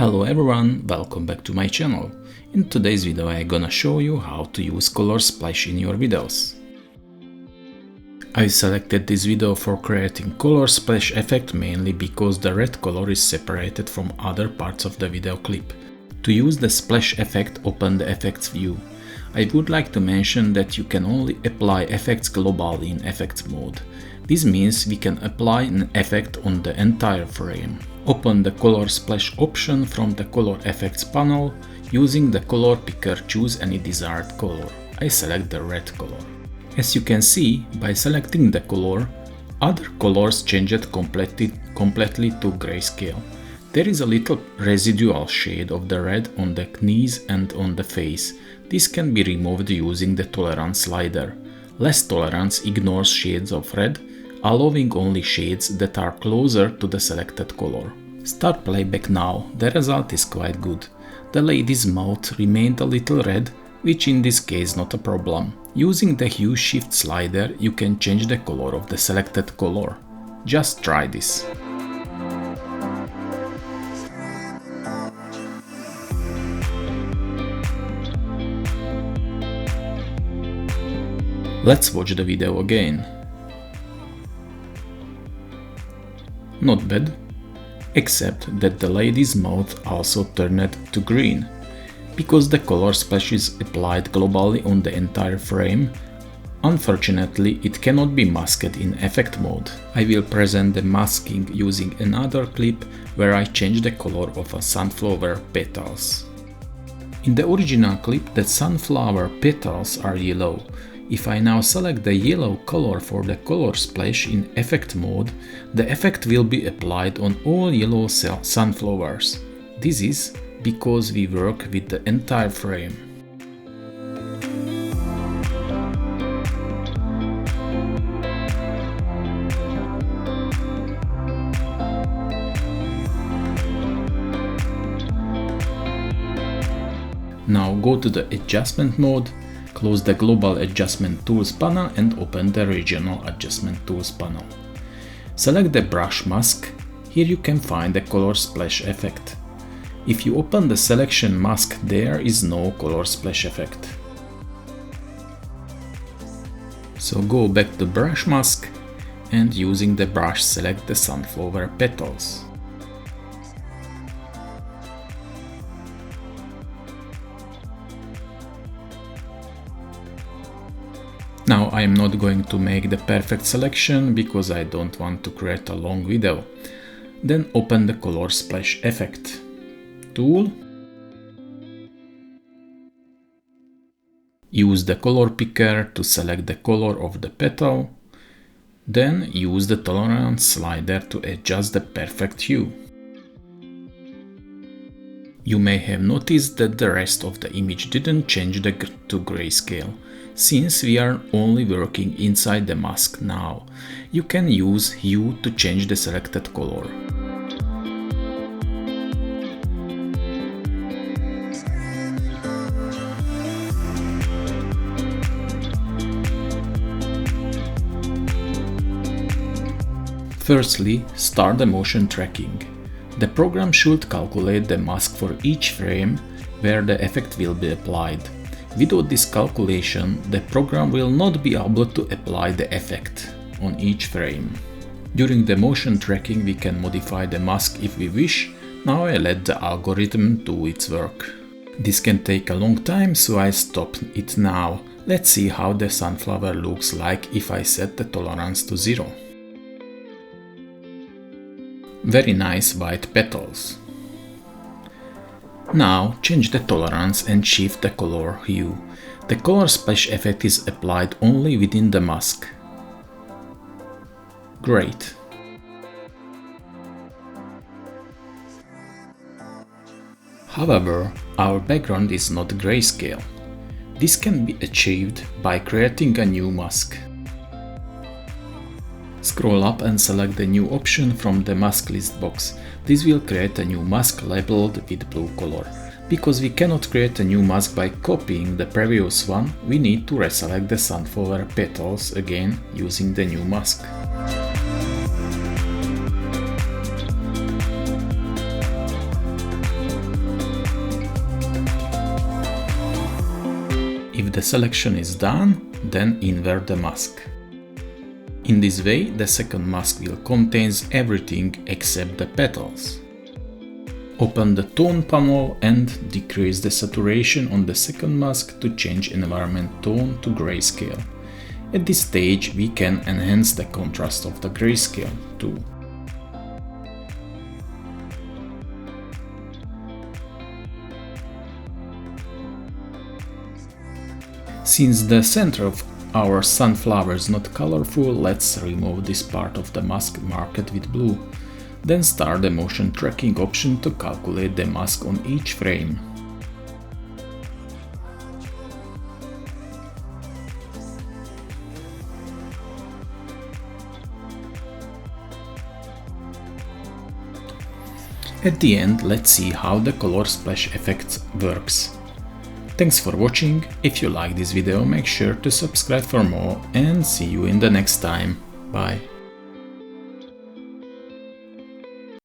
Hello everyone, welcome back to my channel. In today's video I'm gonna show you how to use color splash in your videos. I selected this video for creating color splash effect mainly because the red color is separated from other parts of the video clip. To use the splash effect, open the effects view. I would like to mention that you can only apply effects globally in effects mode. This means we can apply an effect on the entire frame. Open the color splash option from the color effects panel. Using the color picker, choose any desired color. I select the red color. As you can see, by selecting the color, other colors changed completely to grayscale. There is a little residual shade of the red on the knees and on the face. This can be removed using the tolerance slider. Less tolerance ignores shades of red, allowing only shades that are closer to the selected color. Start playback now, the result is quite good. The lady's mouth remained a little red, which in this case not a problem. Using the hue shift slider you can change the color of the selected color. Just try this. Let's watch the video again. Not bad, except that the lady's mouth also turned to green. Because the color splash is applied globally on the entire frame, unfortunately it cannot be masked in effect mode. I will present the masking using another clip where I change the color of a sunflower petals. In the original clip the sunflower petals are yellow. If I now select the yellow color for the color splash in effect mode, the effect will be applied on all yellow sunflowers. This is because we work with the entire frame. Now go to the adjustment mode. Close the Global Adjustment Tools panel and open the Regional Adjustment Tools panel. Select the brush mask. Here you can find the color splash effect. If you open the selection mask, there is no color splash effect. So go back to brush mask and using the brush select the sunflower petals. Now I am not going to make the perfect selection because I don't want to create a long video. Then open the color splash effect. Tool. Use the color picker to select the color of the petal. Then use the tolerance slider to adjust the perfect hue. You may have noticed that the rest of the image didn't change to grayscale. Since we are only working inside the mask now, you can use hue to change the selected color. Firstly, start the motion tracking. The program should calculate the mask for each frame where the effect will be applied. Without this calculation, the program will not be able to apply the effect on each frame. During the motion tracking we can modify the mask if we wish. Now I let the algorithm do its work. This can take a long time, so I stop it now. Let's see how the sunflower looks like if I set the tolerance to 0. Very nice white petals. Now change the tolerance and shift the color hue. The color splash effect is applied only within the mask. Great. However, our background is not grayscale. This can be achieved by creating a new mask. Scroll up and select the new option from the mask list box. This will create a new mask labeled with blue color. Because we cannot create a new mask by copying the previous one, we need to reselect the sunflower petals again using the new mask. If the selection is done, then invert the mask. In this way, the second mask will contain everything except the petals. Open the tone panel and decrease the saturation on the second mask to change environment tone to grayscale. At this stage, we can enhance the contrast of the grayscale too. Since the center of our sunflower is not colorful, let's remove this part of the mask marked with blue. Then start the motion tracking option to calculate the mask on each frame. At the end, let's see how the color splash effect works. Thanks for watching. If you like this video, make sure to subscribe for more and see you in the next time. Bye.